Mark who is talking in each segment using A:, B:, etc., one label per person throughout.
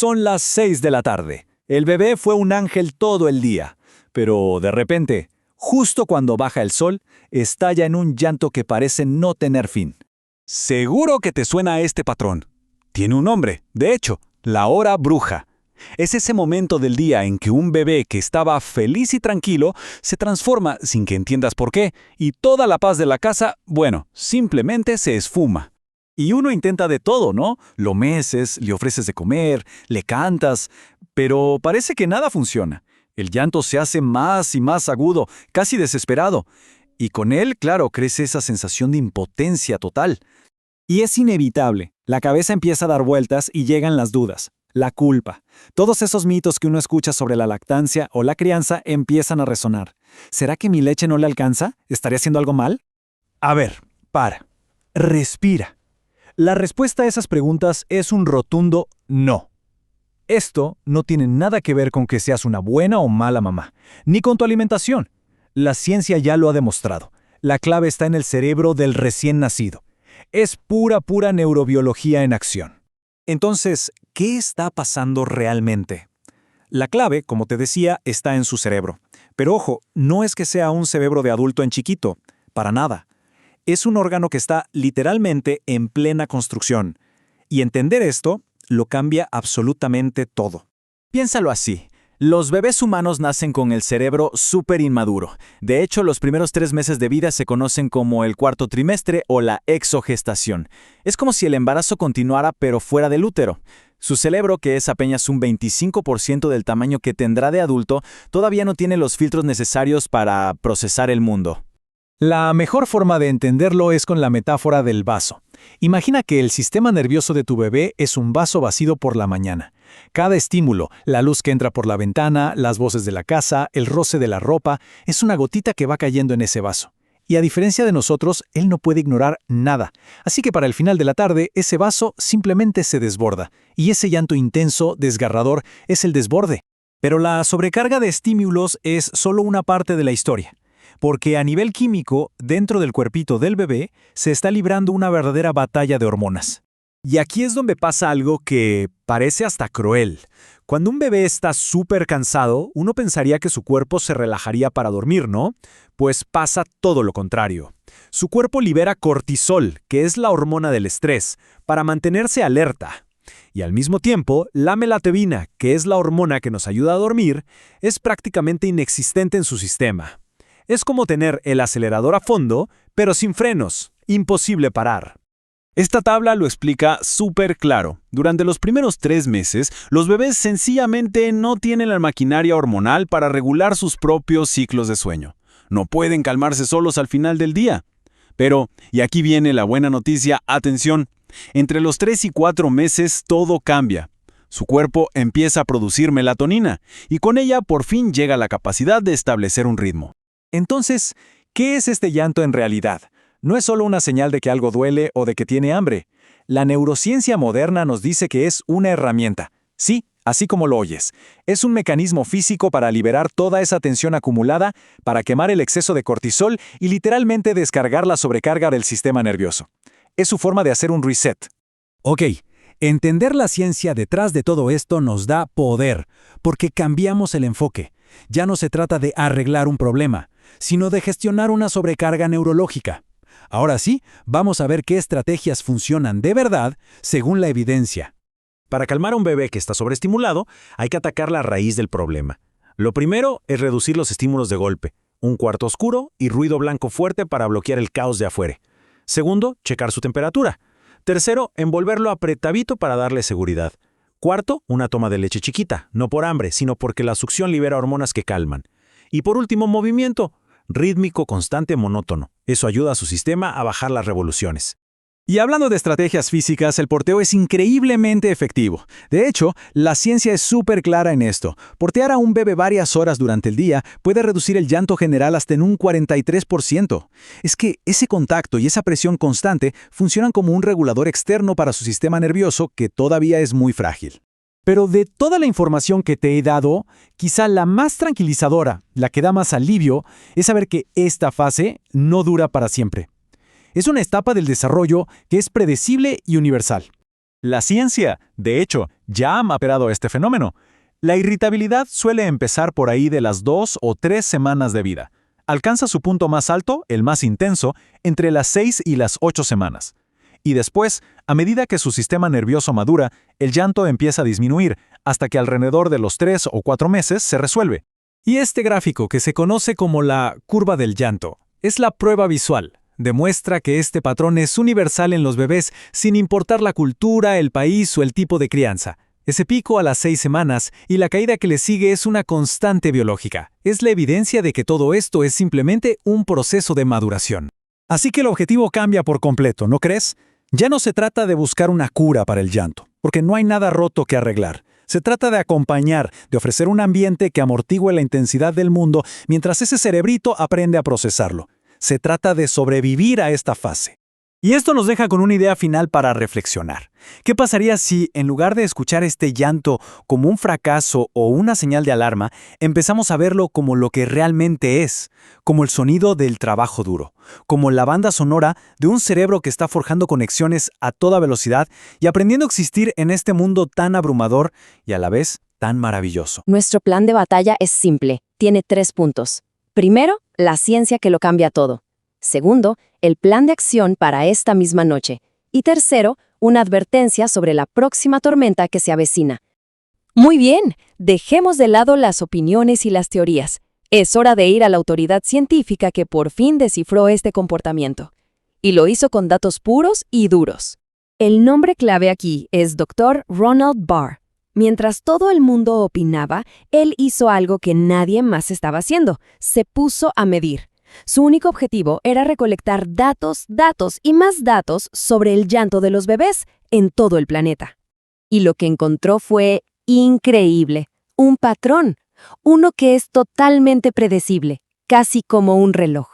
A: Son las 6 de la tarde. El bebé fue un ángel todo el día, pero de repente, justo cuando baja el sol, estalla en un llanto que parece no tener fin. Seguro que te suena este patrón. Tiene un nombre, de hecho, la hora bruja. Es ese momento del día en que un bebé que estaba feliz y tranquilo se transforma sin que entiendas por qué, y toda la paz de la casa, bueno, simplemente se esfuma. Y uno intenta de todo, ¿no? Lo meces, le ofreces de comer, le cantas, pero parece que nada funciona. El llanto se hace más y más agudo, casi desesperado. Y con él, claro, crece esa sensación de impotencia total. Y es inevitable. La cabeza empieza a dar vueltas y llegan las dudas, la culpa. Todos esos mitos que uno escucha sobre la lactancia o la crianza empiezan a resonar. ¿Será que mi leche no le alcanza? ¿Estaré haciendo algo mal? A ver, para. Respira. La respuesta a esas preguntas es un rotundo no. Esto no tiene nada que ver con que seas una buena o mala mamá, ni con tu alimentación. La ciencia ya lo ha demostrado. La clave está en el cerebro del recién nacido. Es pura neurobiología en acción. Entonces, ¿qué está pasando realmente? La clave, como te decía, está en su cerebro. Pero ojo, no es que sea un cerebro de adulto en chiquito, para nada. Es un órgano que está literalmente en plena construcción. Y entender esto lo cambia absolutamente todo. Piénsalo así. Los bebés humanos nacen con el cerebro súper inmaduro. De hecho, los primeros 3 meses de vida se conocen como el cuarto trimestre o la exogestación. Es como si el embarazo continuara pero fuera del útero. Su cerebro, que es apenas un 25% del tamaño que tendrá de adulto, todavía no tiene los filtros necesarios para procesar el mundo. La mejor forma de entenderlo es con la metáfora del vaso. Imagina que el sistema nervioso de tu bebé es un vaso vacío por la mañana. Cada estímulo, la luz que entra por la ventana, las voces de la casa, el roce de la ropa, es una gotita que va cayendo en ese vaso. Y a diferencia de nosotros, él no puede ignorar nada. Así que para el final de la tarde, ese vaso simplemente se desborda. Y ese llanto intenso, desgarrador, es el desborde. Pero la sobrecarga de estímulos es solo una parte de la historia. Porque a nivel químico, dentro del cuerpito del bebé, se está librando una verdadera batalla de hormonas. Y aquí es donde pasa algo que parece hasta cruel. Cuando un bebé está súper cansado, uno pensaría que su cuerpo se relajaría para dormir, ¿no? Pues pasa todo lo contrario. Su cuerpo libera cortisol, que es la hormona del estrés, para mantenerse alerta. Y al mismo tiempo, la melatonina, que es la hormona que nos ayuda a dormir, es prácticamente inexistente en su sistema. Es como tener el acelerador a fondo, pero sin frenos. Imposible parar. Esta tabla lo explica súper claro. Durante los primeros 3 meses, los bebés sencillamente no tienen la maquinaria hormonal para regular sus propios ciclos de sueño. No pueden calmarse solos al final del día. Pero, y aquí viene la buena noticia, atención, entre los 3 y 4 meses todo cambia. Su cuerpo empieza a producir melatonina, y con ella por fin llega la capacidad de establecer un ritmo. Entonces, ¿qué es este llanto en realidad? No es solo una señal de que algo duele o de que tiene hambre. La neurociencia moderna nos dice que es una herramienta. Sí, así como lo oyes. Es un mecanismo físico para liberar toda esa tensión acumulada, para quemar el exceso de cortisol y literalmente descargar la sobrecarga del sistema nervioso. Es su forma de hacer un reset. Ok, entender la ciencia detrás de todo esto nos da poder, porque cambiamos el enfoque. Ya no se trata de arreglar un problema, sino de gestionar una sobrecarga neurológica. Ahora sí, vamos a ver qué estrategias funcionan de verdad según la evidencia. Para calmar a un bebé que está sobreestimulado, hay que atacar la raíz del problema. Lo primero es reducir los estímulos de golpe, un cuarto oscuro y ruido blanco fuerte para bloquear el caos de afuera. Segundo, checar su temperatura. Tercero, envolverlo apretadito para darle seguridad. Cuarto, una toma de leche chiquita, no por hambre, sino porque la succión libera hormonas que calman. Y por último, movimiento, rítmico, constante, monótono. Eso ayuda a su sistema a bajar las revoluciones. Y hablando de estrategias físicas, el porteo es increíblemente efectivo. De hecho, la ciencia es súper clara en esto. Portear a un bebé varias horas durante el día puede reducir el llanto general hasta en un 43%. Es que ese contacto y esa presión constante funcionan como un regulador externo para su sistema nervioso que todavía es muy frágil. Pero de toda la información que te he dado, quizá la más tranquilizadora, la que da más alivio, es saber que esta fase no dura para siempre. Es una etapa del desarrollo que es predecible y universal. La ciencia, de hecho, ya ha mapeado este fenómeno. La irritabilidad suele empezar por ahí de las 2 o 3 semanas de vida. Alcanza su punto más alto, el más intenso, entre las 6 y las 8 semanas. Y después, a medida que su sistema nervioso madura, el llanto empieza a disminuir, hasta que alrededor de los 3 o 4 meses se resuelve. Y este gráfico, que se conoce como la curva del llanto, es la prueba visual. Demuestra que este patrón es universal en los bebés sin importar la cultura, el país o el tipo de crianza. Ese pico a las 6 semanas y la caída que le sigue es una constante biológica. Es la evidencia de que todo esto es simplemente un proceso de maduración. Así que el objetivo cambia por completo, ¿no crees? Ya no se trata de buscar una cura para el llanto, porque no hay nada roto que arreglar. Se trata de acompañar, de ofrecer un ambiente que amortigüe la intensidad del mundo mientras ese cerebrito aprende a procesarlo. Se trata de sobrevivir a esta fase. Y esto nos deja con una idea final para reflexionar. ¿Qué pasaría si, en lugar de escuchar este llanto como un fracaso o una señal de alarma, empezamos a verlo como lo que realmente es, como el sonido del trabajo duro, como la banda sonora de un cerebro que está forjando conexiones a toda velocidad y aprendiendo a existir en este mundo tan abrumador y a la vez tan maravilloso?
B: Nuestro plan de batalla es simple, tiene 3 puntos. Primero, la ciencia que lo cambia todo. Segundo, el plan de acción para esta misma noche. Y tercero, una advertencia sobre la próxima tormenta que se avecina. Muy bien, dejemos de lado las opiniones y las teorías. Es hora de ir a la autoridad científica que por fin descifró este comportamiento. Y lo hizo con datos puros y duros. El nombre clave aquí es Dr. Ronald Barr. Mientras todo el mundo opinaba, él hizo algo que nadie más estaba haciendo. Se puso a medir. Su único objetivo era recolectar datos y más datos sobre el llanto de los bebés en todo el planeta. Y lo que encontró fue increíble. Un patrón. Uno que es totalmente predecible, casi como un reloj.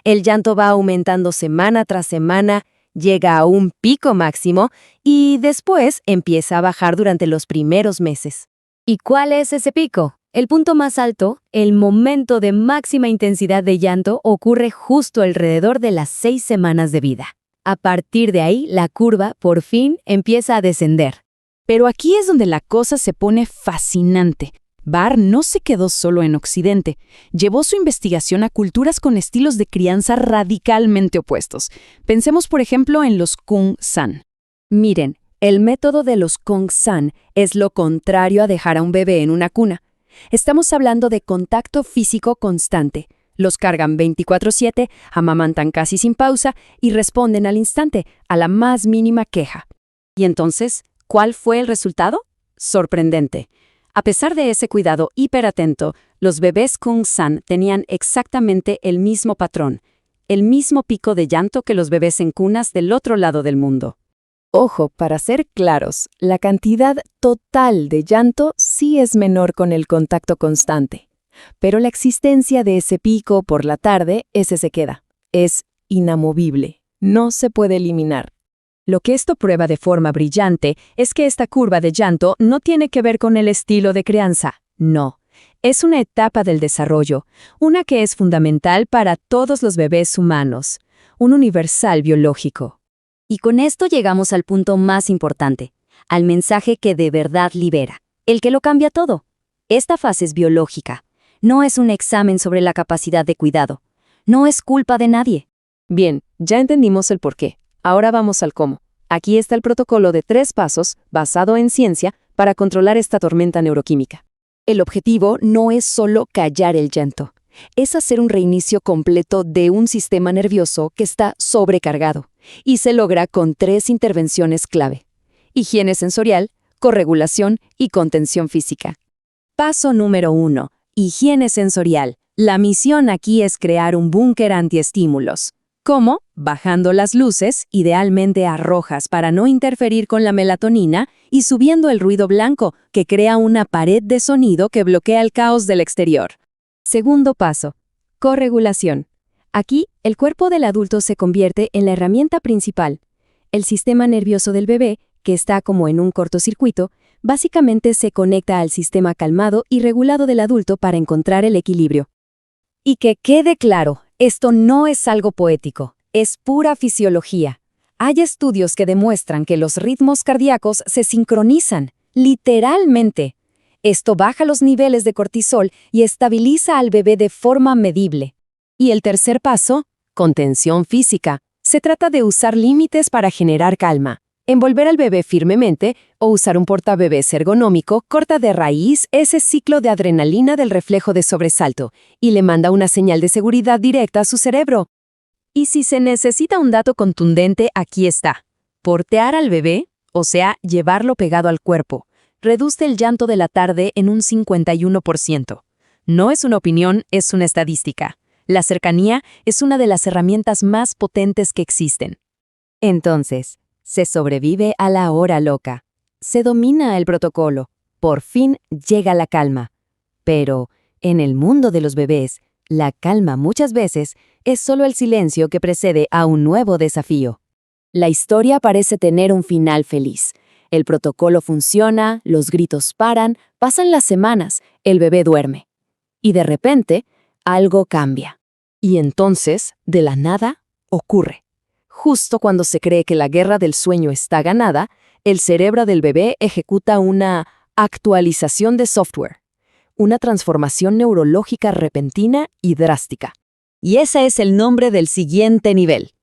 B: El llanto va aumentando semana tras semana, llega a un pico máximo y después empieza a bajar durante los primeros meses. ¿Y cuál es ese pico? El punto más alto, el momento de máxima intensidad de llanto, ocurre justo alrededor de las 6 semanas de vida. A partir de ahí, la curva, por fin, empieza a descender.
C: Pero aquí es donde la cosa se pone fascinante. Barr no se quedó solo en Occidente. Llevó su investigación a culturas con estilos de crianza radicalmente opuestos. Pensemos, por ejemplo, en los Kung San.
B: Miren, el método de los Kung San es lo contrario a dejar a un bebé en una cuna. Estamos hablando de contacto físico constante. Los cargan 24/7, amamantan casi sin pausa y responden al instante, a la más mínima queja. Y entonces, ¿cuál fue el resultado? Sorprendente. A pesar de ese cuidado hiperatento, los bebés Kung San tenían exactamente el mismo patrón, el mismo pico de llanto que los bebés en cunas del otro lado del mundo. Ojo, para ser claros, la cantidad total de llanto sí es menor con el contacto constante, pero la existencia de ese pico por la tarde, ese se queda. Es inamovible, no se puede eliminar. Lo que esto prueba de forma brillante es que esta curva de llanto no tiene que ver con el estilo de crianza, no. Es una etapa del desarrollo, una que es fundamental para todos los bebés humanos, un universal biológico. Y con esto llegamos al punto más importante, al mensaje que de verdad libera, el que lo cambia todo. Esta fase es biológica, no es un examen sobre la capacidad de cuidado, no es culpa de nadie. Bien, ya entendimos el porqué, ahora vamos al cómo. Aquí está el protocolo de 3 pasos, basado en ciencia, para controlar esta tormenta neuroquímica. El objetivo no es solo callar el llanto, es hacer un reinicio completo de un sistema nervioso que está sobrecargado. Y se logra con 3 intervenciones clave: higiene sensorial, corregulación y contención física. Paso número 1. Higiene sensorial. La misión aquí es crear un búnker antiestímulos. ¿Cómo? Bajando las luces, idealmente a rojas para no interferir con la melatonina, y subiendo el ruido blanco, que crea una pared de sonido que bloquea el caos del exterior. Segundo paso. Corregulación. Aquí, el cuerpo del adulto se convierte en la herramienta principal. El sistema nervioso del bebé, que está como en un cortocircuito, básicamente se conecta al sistema calmado y regulado del adulto para encontrar el equilibrio. Y que quede claro, esto no es algo poético, es pura fisiología. Hay estudios que demuestran que los ritmos cardíacos se sincronizan, literalmente. Esto baja los niveles de cortisol y estabiliza al bebé de forma medible. Y el tercer paso, contención física. Se trata de usar límites para generar calma. Envolver al bebé firmemente o usar un portabebés ergonómico corta de raíz ese ciclo de adrenalina del reflejo de sobresalto y le manda una señal de seguridad directa a su cerebro. Y si se necesita un dato contundente, aquí está. Portear al bebé, o sea, llevarlo pegado al cuerpo, reduce el llanto de la tarde en un 51%. No es una opinión, es una estadística. La cercanía es una de las herramientas más potentes que existen. Entonces, se sobrevive a la hora loca. Se domina el protocolo. Por fin llega la calma. Pero, en el mundo de los bebés, la calma muchas veces es solo el silencio que precede a un nuevo desafío. La historia parece tener un final feliz. El protocolo funciona, los gritos paran, pasan las semanas, el bebé duerme. Y de repente, algo cambia. Y entonces, de la nada, ocurre. Justo cuando se cree que la guerra del sueño está ganada, el cerebro del bebé ejecuta una actualización de software, una transformación neurológica repentina y drástica. Y ese es el nombre del siguiente nivel.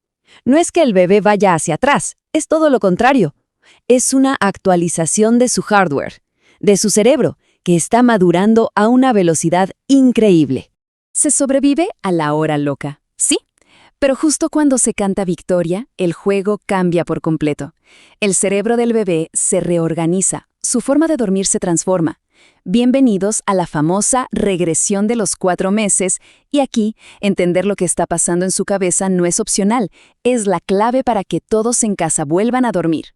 B: No es que el bebé vaya hacia atrás, es todo lo contrario. Es una actualización de su hardware, de su cerebro, que está madurando a una velocidad increíble. Se sobrevive a la hora loca, sí. Pero justo cuando se canta victoria, el juego cambia por completo. El cerebro del bebé se reorganiza, su forma de dormir se transforma. Bienvenidos a la famosa regresión de los 4 meses, y aquí, entender lo que está pasando en su cabeza no es opcional, es la clave para que todos en casa vuelvan a dormir.